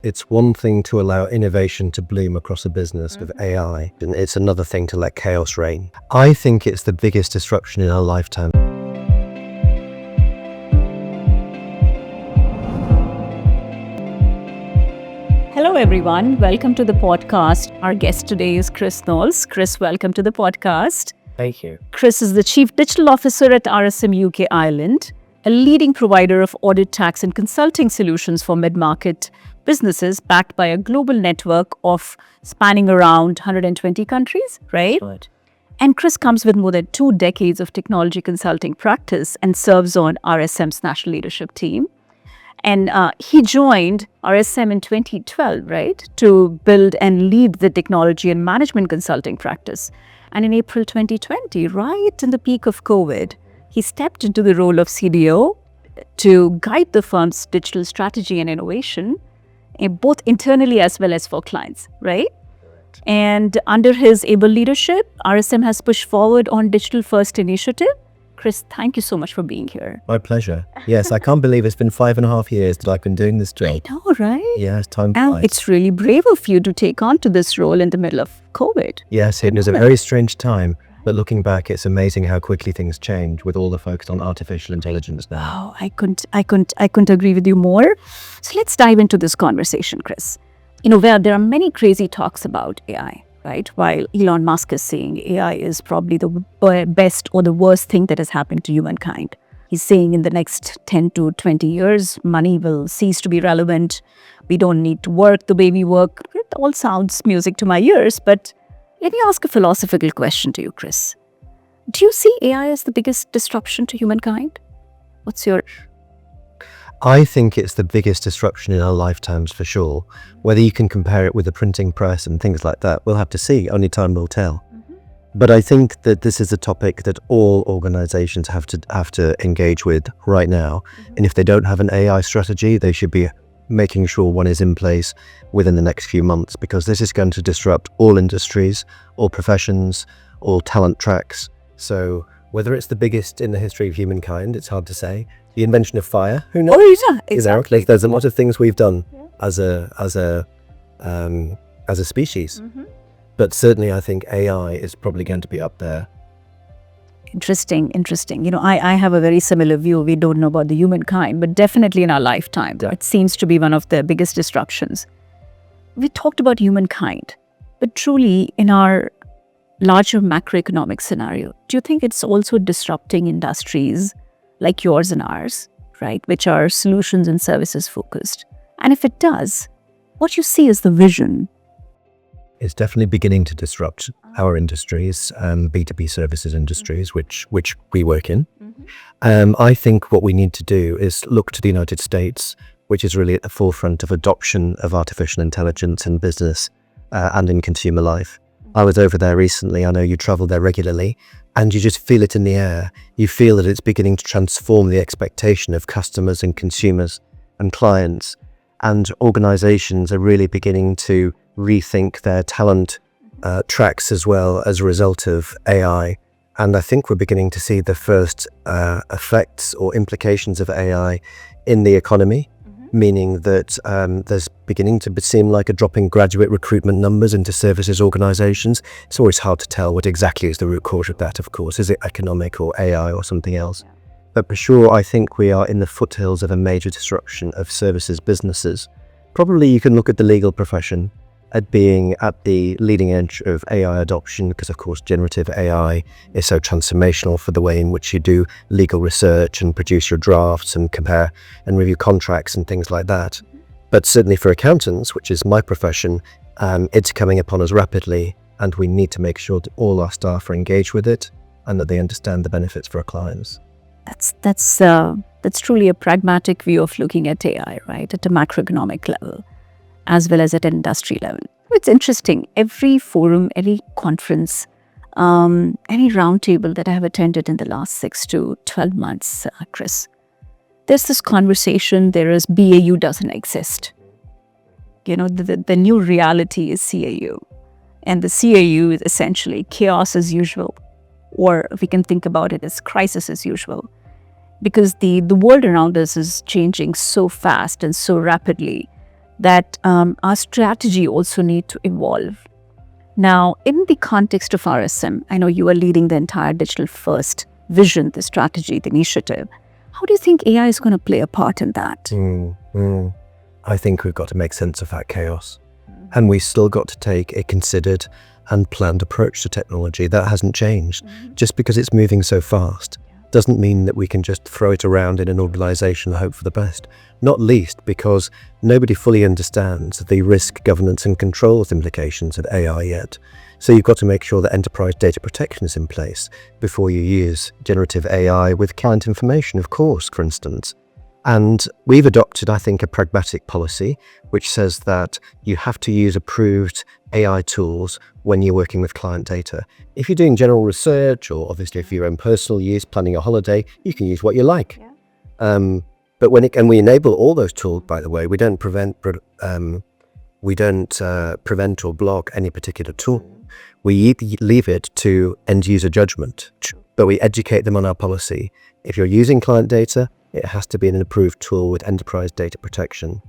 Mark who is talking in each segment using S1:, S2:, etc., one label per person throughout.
S1: It's one thing to allow innovation to bloom across a business with AI, and it's another thing to let chaos reign. I think it's the biggest disruption in our lifetime.
S2: Hello everyone, welcome to the podcast. Our guest today is Chris Knowles. Chris, welcome to the podcast.
S1: Thank you.
S2: Chris is the Chief Digital Officer at RSM UK Ireland, a leading provider of audit, tax and consulting solutions for mid-market businesses backed by a global network of spanning around 120 countries, right?
S1: Right.
S2: And Chris comes with more than 2 decades of technology consulting practice and serves on RSM's national leadership team. And he joined RSM in 2012, right, to build and lead the technology and management consulting practice. And in April 2020, right in the peak of COVID, he stepped into the role of CDO to guide the firm's digital strategy and innovation, both internally as well as for clients, right? Correct. And under his able leadership, RSM has pushed forward on digital first initiative. Chris, thank you so much for being here.
S1: My pleasure. Yes, I can't believe it's been 5.5 years that I've been doing this job.
S2: I know, right?
S1: Yes, time
S2: And
S1: flies.
S2: it's really brave of you to take on to this role in the middle of COVID.
S1: Yes, it was a very strange time, but looking back, it's amazing how quickly things change with all the focus on artificial intelligence now.
S2: Oh, I couldn't agree with you more. So let's dive into this conversation, Chris. Where there are many crazy talks about AI, right? While Elon Musk is saying AI is probably the best or the worst thing that has happened to humankind. He's saying in the next 10 to 20 years, money will cease to be relevant. We don't need to work the way we work. It all sounds music to my ears, but let me ask a philosophical question to you, Chris. Do you see AI as the biggest disruption to humankind? What's your...
S1: I think it's the biggest disruption in our lifetimes for sure. Whether you can compare it with the printing press and things like that, we'll have to see. Only time will tell. But I think that this is a topic that all organizations have to engage with right now. And if they don't have an AI strategy, they should be making sure one is in place within the next few months, because this is going to disrupt all industries, all professions, all talent tracks. So whether it's the biggest in the history of humankind, it's hard to say. The invention of fire, who knows?
S2: Oh, yeah, exactly.
S1: There's a lot of things we've done as a species. But certainly I think AI is probably going to be up there.
S2: Interesting. I have a very similar view. We don't know about the humankind, but definitely in our lifetime, it seems to be one of the biggest disruptions. We talked about humankind, but truly in our larger macroeconomic scenario, do you think it's also disrupting industries like yours and ours, right, which are solutions and services focused? And if it does, what you see is the vision.
S1: It's definitely beginning to disrupt our industries, B2B services industries, which we work in. I think what we need to do is look to the United States, which is really at the forefront of adoption of artificial intelligence in business and in consumer life. I was over there recently. I know you travel there regularly, and you just feel it in the air. You feel that it's beginning to transform the expectation of customers and consumers and clients, and organizations are really beginning to rethink their talent tracks as well as a result of AI. And I think we're beginning to see the first effects or implications of AI in the economy, meaning that there's beginning to seem like a drop in graduate recruitment numbers into services organizations. It's always hard to tell what exactly is the root cause of that, of course. Is it economic or AI or something else? But for sure, I think we are in the foothills of a major disruption of services businesses. Probably you can look at the legal profession at being at the leading edge of AI adoption, because of course generative AI is so transformational for the way in which you do legal research and produce your drafts and compare and review contracts and things like that. But certainly for accountants, which is my profession, it's coming upon us rapidly, and we need to make sure that all our staff are engaged with it and that they understand the benefits for our clients.
S2: That's truly a pragmatic view of looking at AI, right, at a macroeconomic level, as well as at an industry level. It's interesting. Every forum, any conference, any roundtable that I have attended in the last 6 to 12 months, Chris, there's this conversation, there is BAU doesn't exist. The new reality is CAU. And the CAU is essentially chaos as usual, or we can think about it as crisis as usual. Because the world around us is changing so fast and so rapidly that our strategy also need to evolve. Now, in the context of RSM, I know you are leading the entire digital first vision, the strategy, the initiative. How do you think AI is going to play a part in that?
S1: I think we've got to make sense of that chaos. And we still got to take a considered and planned approach to technology. That hasn't changed. Just because it's moving so fast doesn't mean that we can just throw it around in an organization and hope for the best. Not least because nobody fully understands the risk, governance and controls implications of AI yet. So you've got to make sure that enterprise data protection is in place before you use generative AI with client information, of course, for instance. And we've adopted, I think, a pragmatic policy which says that you have to use approved AI tools when you're working with client data. If you're doing general research, or obviously for your own personal use, planning a holiday, you can use what you like. But we enable all those tools, by the way. We don't prevent or block any particular tool. We leave it to end user judgment, but we educate them on our policy. If you're using client data, it has to be an approved tool with enterprise data protection.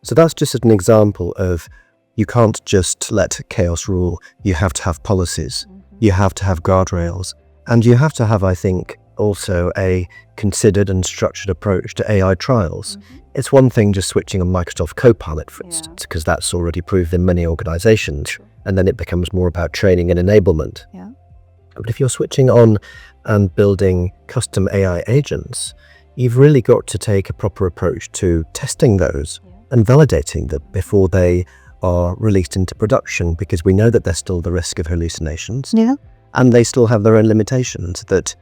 S1: So that's just an example of, you can't just let chaos rule. You have to have policies. You have to have guardrails. And you have to have, I think, also a considered and structured approach to AI trials. It's one thing just switching on Microsoft Copilot, for instance, because that's already proved in many organizations. And then it becomes more about training and enablement. But if you're switching on and building custom AI agents, you've really got to take a proper approach to testing those and validating them before they are released into production, because we know that there's still the risk of hallucinations, and they still have their own limitations that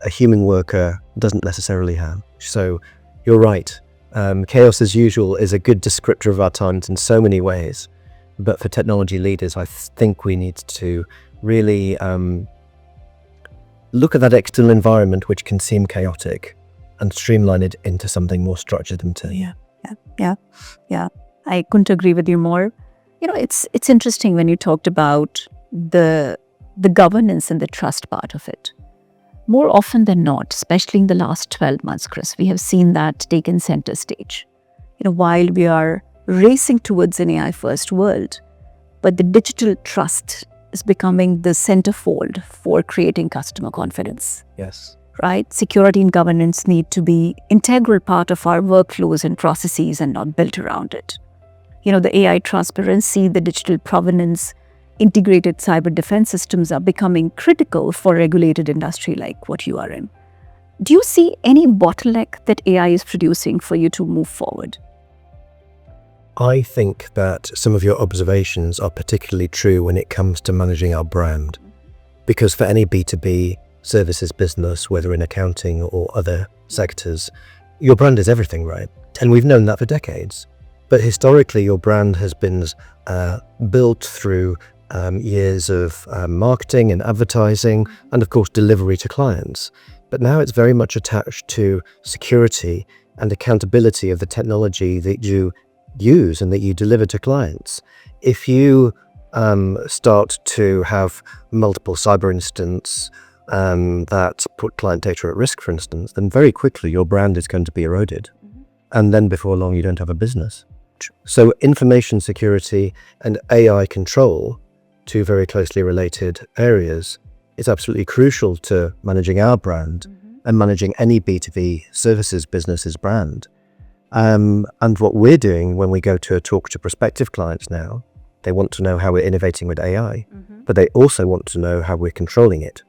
S1: a human worker doesn't necessarily have. So you're right. Chaos as usual is a good descriptor of our times in so many ways. But for technology leaders, I think we need to really look at that external environment which can seem chaotic and streamline it into something more structured and
S2: Yeah. I couldn't agree with you more. You know, it's interesting when you talked about the governance and the trust part of it. More often than not, especially in the last 12 months, Chris, we have seen that taken center stage. You know, while we are racing towards an AI-first world, but the digital trust is becoming the centerfold for creating customer confidence.
S1: Yes.
S2: Right? Security and governance need to be integral part of our workflows and processes and not built around it. You know, the AI transparency, the digital provenance, integrated cyber defense systems are becoming critical for a regulated industry like what you are in. Do you see any bottleneck that AI is producing for you to move forward?
S1: I think that some of your observations are particularly true when it comes to managing our brand. Because for any B2B services business, whether in accounting or other sectors, your brand is everything, right? And we've known that for decades. But historically, your brand has been built through years of marketing and advertising, and of course delivery to clients. But now it's very much attached to security and accountability of the technology that you use and that you deliver to clients. If you start to have multiple cyber incidents that put client data at risk, for instance, then very quickly your brand is going to be eroded. And then before long, you don't have a business. So information security and AI control, two very closely related areas, is absolutely crucial to managing our brand and managing any B2B services business's brand. And what we're doing when we go to talk to prospective clients now, they want to know how we're innovating with AI, but they also want to know how we're controlling it.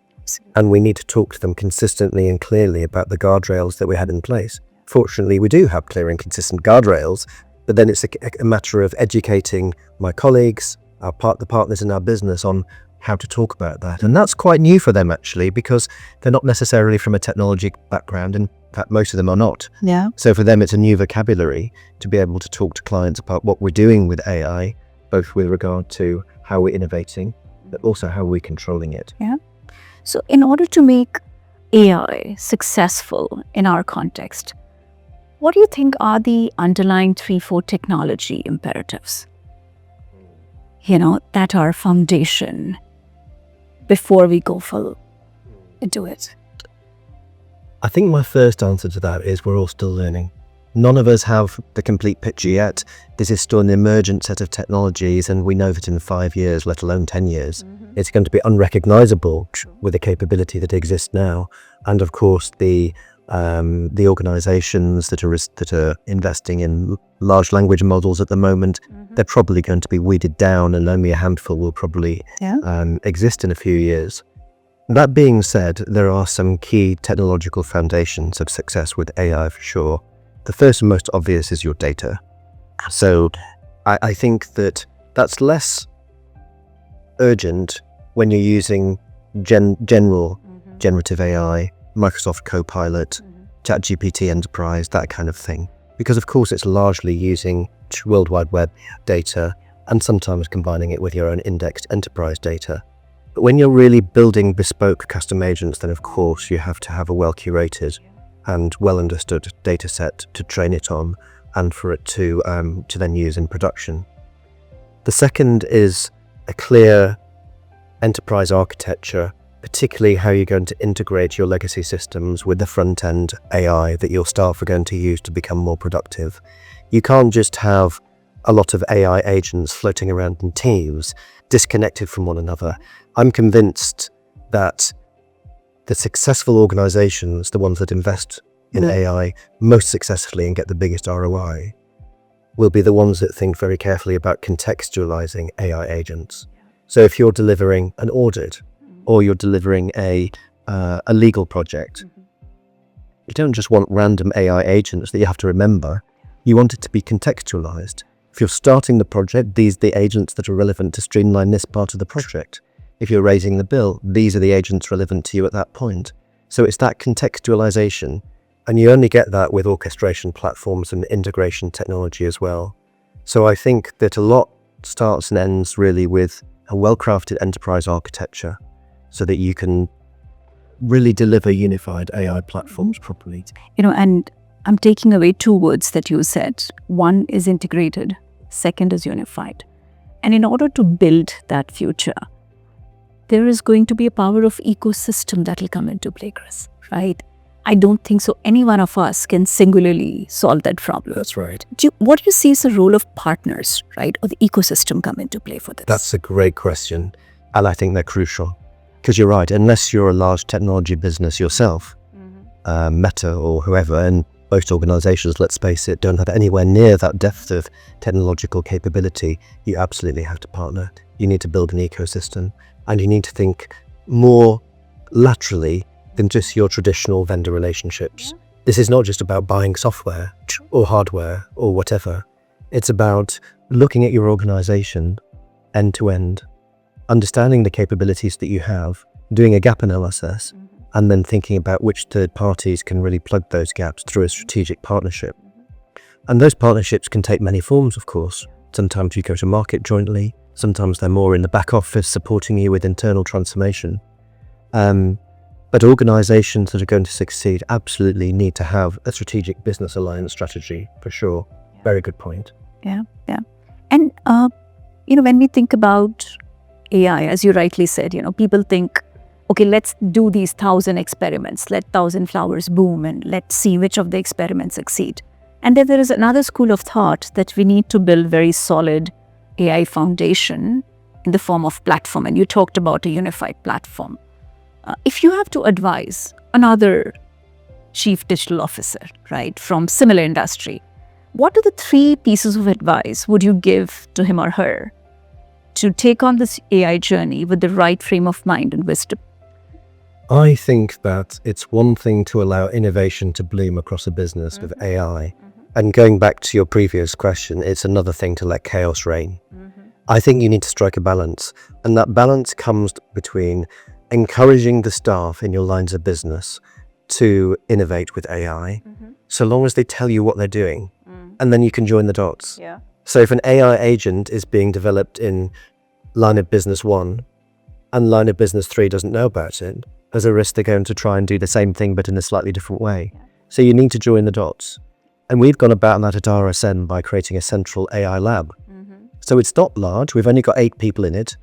S1: And we need to talk to them consistently and clearly about the guardrails that we had in place. Fortunately, we do have clear and consistent guardrails, but then it's a matter of educating my colleagues, the partners in our business on how to talk about that. And that's quite new for them, actually, because they're not necessarily from a technology background. In fact, most of them are not. So for them, it's a new vocabulary to be able to talk to clients about what we're doing with AI, both with regard to how we're innovating, but also how we're controlling it.
S2: So in order to make AI successful in our context, what do you think are the underlying 3-4 technology imperatives, that are foundation before we go full into it?
S1: I think my first answer to that is we're all still learning. None of us have the complete picture yet. This is still an emergent set of technologies, and we know that in 5 years, let alone 10 years, it's going to be unrecognizable with the capability that exists now. And of course, the organizations that are investing in large language models at the moment, they're probably going to be weeded down, and only a handful will probably exist in a few years. That being said, there are some key technological foundations of success with AI for sure. The first and most obvious is your data. So I think that's less urgent when you're using general generative AI, Microsoft Copilot, ChatGPT Enterprise, that kind of thing. Because of course it's largely using World Wide Web data and sometimes combining it with your own indexed enterprise data. But when you're really building bespoke custom agents, then of course you have to have a well-curated and well-understood data set to train it on and for it to then use in production. The second is a clear enterprise architecture, particularly how you're going to integrate your legacy systems with the front-end AI that your staff are going to use to become more productive. You can't just have a lot of AI agents floating around in teams, disconnected from one another. I'm convinced that the successful organizations, the ones that invest in AI most successfully and get the biggest ROI, will be the ones that think very carefully about contextualizing AI agents. So if you're delivering an audit or you're delivering a legal project, you don't just want random AI agents that you have to remember. You want it to be contextualized. If you're starting the project, these are the agents that are relevant to streamline this part of the project. If you're raising the bill, these are the agents relevant to you at that point. So it's that contextualization, and you only get that with orchestration platforms and integration technology as well. So I think that a lot starts and ends really with a well-crafted enterprise architecture so that you can really deliver unified AI platforms properly.
S2: And I'm taking away two words that you said. One is integrated, second is unified. And in order to build that future, there is going to be a power of ecosystem that will come into play, Chris, right? I don't think so any one of us can singularly solve that problem.
S1: That's right.
S2: What do you see as the role of partners, right, or the ecosystem come into play for this?
S1: That's a great question, and I think they're crucial. Because you're right, unless you're a large technology business yourself, Meta or whoever, and most organizations, let's face it, don't have anywhere near that depth of technological capability, you absolutely have to partner. You need to build an ecosystem, and you need to think more laterally than just your traditional vendor relationships. This is not just about buying software or hardware or whatever. It's about looking at your organization end to end, understanding the capabilities that you have, doing a gap analysis, and then thinking about which third parties can really plug those gaps through a strategic partnership. And those partnerships can take many forms, of course. Sometimes you go to market jointly, sometimes they're more in the back office supporting you with internal transformation. But organizations that are going to succeed absolutely need to have a strategic business alliance strategy, for sure. Very good point.
S2: Yeah. And, when we think about AI, as you rightly said, people think, okay, let's do these 1,000 experiments, let 1,000 flowers bloom, and let's see which of the experiments succeed. And then there is another school of thought that we need to build very solid AI foundation in the form of platform. And you talked about a unified platform. If you have to advise another chief digital officer, right, from similar industry, what are the 3 pieces of advice would you give to him or her to take on this AI journey with the right frame of mind and wisdom?
S1: I think that it's one thing to allow innovation to bloom across a business with AI. And going back to your previous question, it's another thing to let chaos reign. I think you need to strike a balance. And that balance comes between encouraging the staff in your lines of business to innovate with AI, so long as they tell you what they're doing, and then you can join the dots. So if an AI agent is being developed in line of business 1 and line of business 3 doesn't know about it, there's a risk they're going to try and do the same thing but in a slightly different way. So you need to join the dots. And we've gone about that at RSM by creating a central AI lab. So it's not large, we've only got 8 people in it,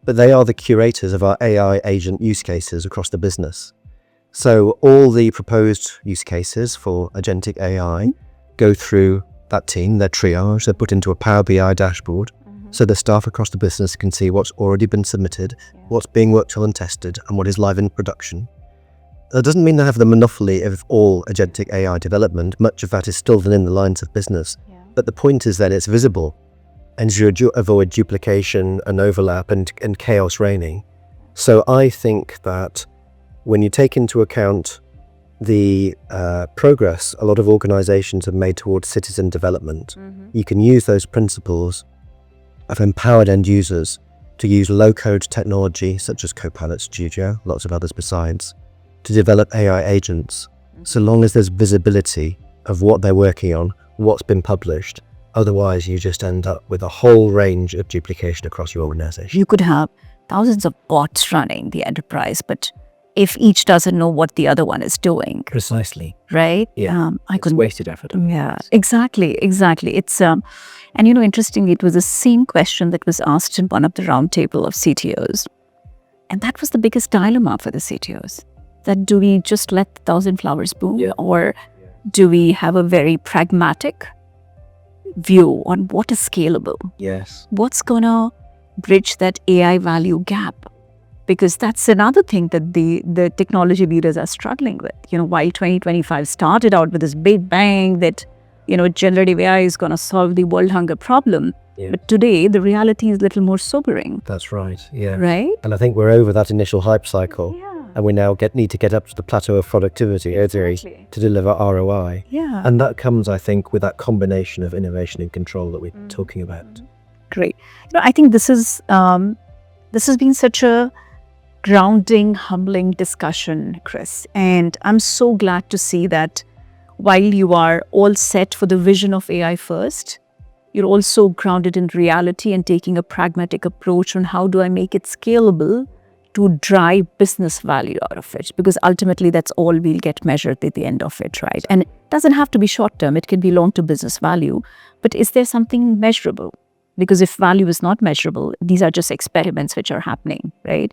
S1: but they are the curators of our AI agent use cases across the business. So all the proposed use cases for agentic AI go through that team, their triage, they're put into a Power BI dashboard, so the staff across the business can see what's already been submitted, what's being worked on and tested, and what is live in production. That doesn't mean they have the monopoly of all agentic AI development. Much of that is still done in the lines of business. But the point is that it's visible, and you avoid duplication and overlap and chaos reigning. So I think that when you take into account the progress a lot of organizations have made towards citizen development, you can use those principles of empowered end users to use low-code technology such as Copilot Studio, lots of others besides, to develop AI agents, so long as there's visibility of what they're working on, what's been published. Otherwise, you just end up with a whole range of duplication across your organization.
S2: You could have thousands of bots running the enterprise, but if each doesn't know what the other one is doing.
S1: Precisely.
S2: Right?
S1: Yeah. It's wasted effort.
S2: Yeah, exactly. It's, and interestingly, it was the same question that was asked in one of the roundtable of CTOs. And that was the biggest dilemma for the CTOs. That do we just let 1,000 flowers bloom, or do we have a very pragmatic view on what is scalable?
S1: Yes.
S2: What's going to bridge that AI value gap? Because that's another thing that the technology leaders are struggling with. While 2025 started out with this big bang that, generative AI is going to solve the world hunger problem. Yeah. But today, the reality is a little more sobering.
S1: That's right, yeah.
S2: Right?
S1: And I think we're over that initial hype cycle. Yeah. And we now need to get up to the plateau of productivity to deliver ROI.
S2: Yeah.
S1: And that comes, I think, with that combination of innovation and control that we're talking about.
S2: Great. I think this has been such a grounding, humbling discussion, Chris. And I'm so glad to see that while you are all set for the vision of AI first, you're also grounded in reality and taking a pragmatic approach on how do I make it scalable to drive business value out of it. Because ultimately, that's all we'll get measured at the end of it, right? And it doesn't have to be short-term. It can be long-term business value. But is there something measurable? Because if value is not measurable, these are just experiments which are happening, right?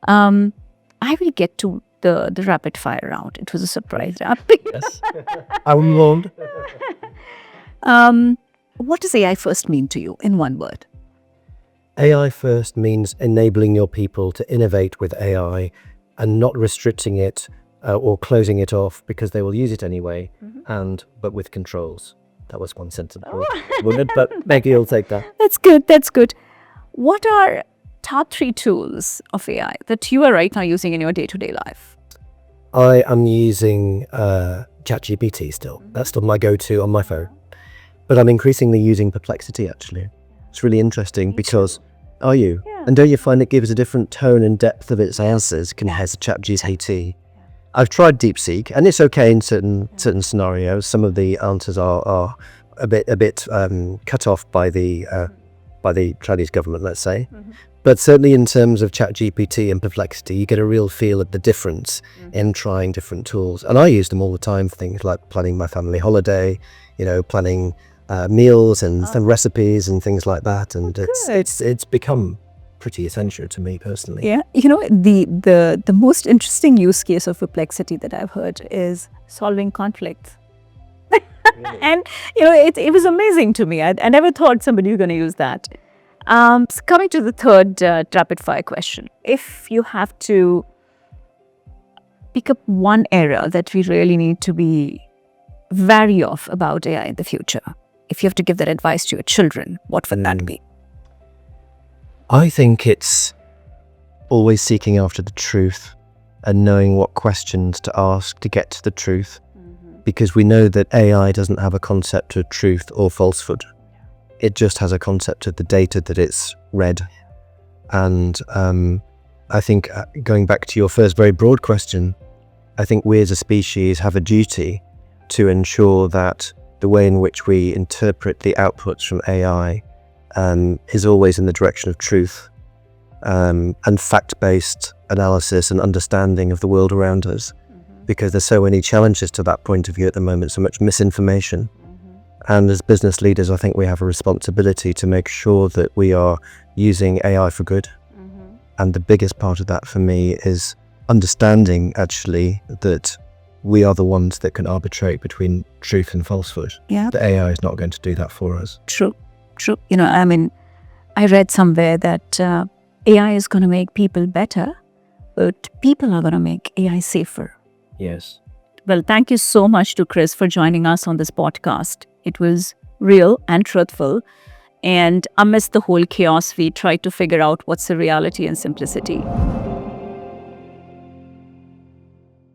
S2: I will get to the rapid fire round. It was a surprise round.
S1: Yes. I will warned.
S2: What does AI first mean to you in one word?
S1: AI first means enabling your people to innovate with AI and not restricting it or closing it off because they will use it anyway, but with controls. That was one sentence. But Maggie, you'll take that.
S2: That's good. What are top 3 tools of AI that you are right now using in your day-to-day life?
S1: I am using ChatGPT still. That's still my go-to on my phone. But I'm increasingly using Perplexity, actually. It's really interesting because, are you? Yeah. And don't you find it gives a different tone and depth of its answers compared to ChatGPT? I've tried DeepSeek, and it's okay in certain scenarios. Some of the answers are a bit cut off by the Chinese government, let's say. But certainly in terms of ChatGPT and Perplexity, you get a real feel of the difference in trying different tools. And I use them all the time for things like planning my family holiday, planning meals and some recipes and things like that. And it's become pretty essential to me personally.
S2: Yeah, the most interesting use case of Perplexity that I've heard is solving conflicts. Really? And it was amazing to me. I never thought somebody was going to use that. So coming to the third rapid fire question, if you have to pick up one area that we really need to be wary of about AI in the future, if you have to give that advice to your children, what would that be?
S1: I think it's always seeking after the truth and knowing what questions to ask to get to the truth, because we know that AI doesn't have a concept of truth or falsehood. It just has a concept of the data that it's read. And I think going back to your first very broad question, I think we as a species have a duty to ensure that the way in which we interpret the outputs from AI is always in the direction of truth and fact-based analysis and understanding of the world around us, because there's so many challenges to that point of view at the moment, so much misinformation. And as business leaders, I think we have a responsibility to make sure that we are using AI for good. And the biggest part of that for me is understanding actually that we are the ones that can arbitrate between truth and falsehood.
S2: Yeah.
S1: The AI is not going to do that for us.
S2: True. You know, I mean, I read somewhere that AI is going to make people better, but people are going to make AI safer.
S1: Yes.
S2: Well, thank you so much to Chris for joining us on this podcast. It was real and truthful. And amidst the whole chaos, we tried to figure out what's the reality and simplicity.